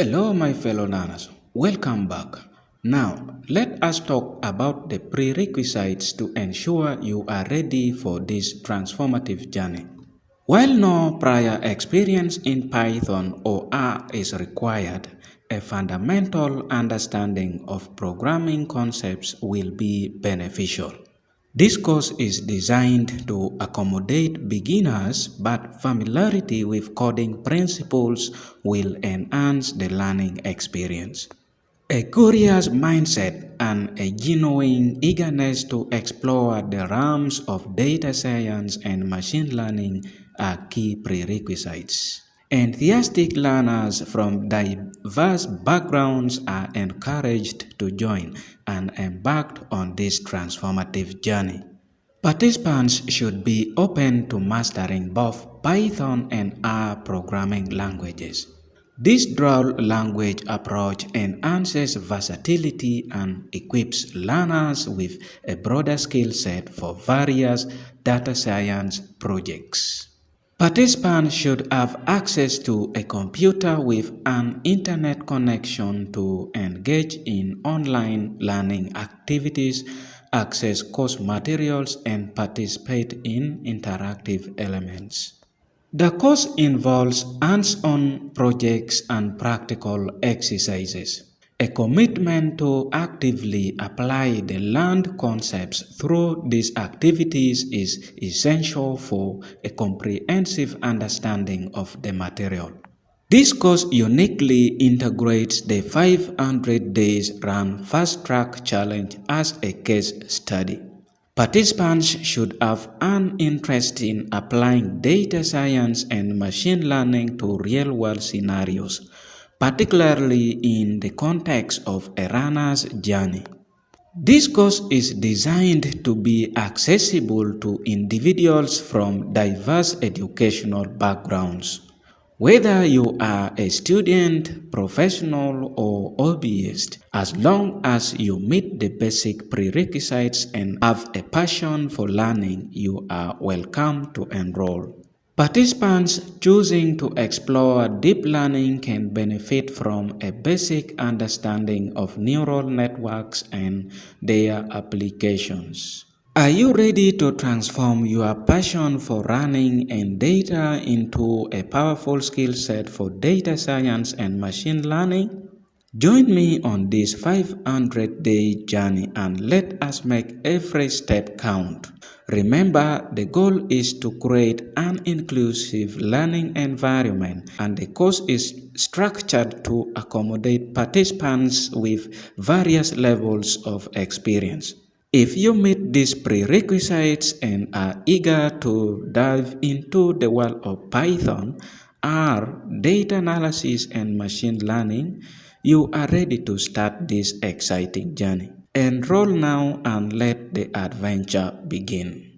Hello my fellow learners, welcome back. Now, let us talk about the prerequisites to ensure you are ready for this transformative journey. While no prior experience in Python or R is required, a fundamental understanding of programming concepts will be beneficial. This course is designed to accommodate beginners, but familiarity with coding principles will enhance the learning experience. A curious mindset and a genuine eagerness to explore the realms of data science and machine learning are key prerequisites. Enthusiastic learners from diverse backgrounds are encouraged to join and embark on this transformative journey. Participants should be open to mastering both Python and R programming languages. This dual language approach enhances versatility and equips learners with a broader skill set for various data science projects. Participants should have access to a computer with an internet connection to engage in online learning activities, access course materials, and participate in interactive elements. The course involves hands-on projects and practical exercises. A commitment to actively apply the learned concepts through these activities is essential for a comprehensive understanding of the material. This course uniquely integrates the 500 Days Run Fast Track Challenge as a case study. Participants should have an interest in applying data science and machine learning to real-world scenarios, particularly in the context of a runner's journey. This course is designed to be accessible to individuals from diverse educational backgrounds. Whether you are a student, professional, or hobbyist, as long as you meet the basic prerequisites and have a passion for learning, you are welcome to enroll. Participants choosing to explore deep learning can benefit from a basic understanding of neural networks and their applications. Are you ready to transform your passion for running and data into a powerful skill set for data science and machine learning? Join me on this 500-day journey and let us make every step count. Remember, the goal is to create an inclusive learning environment, and the course is structured to accommodate participants with various levels of experience. If you meet these prerequisites and are eager to dive into the world of Python, R, data analysis, and machine learning, you are ready to start this exciting journey. Enroll now and let the adventure begin.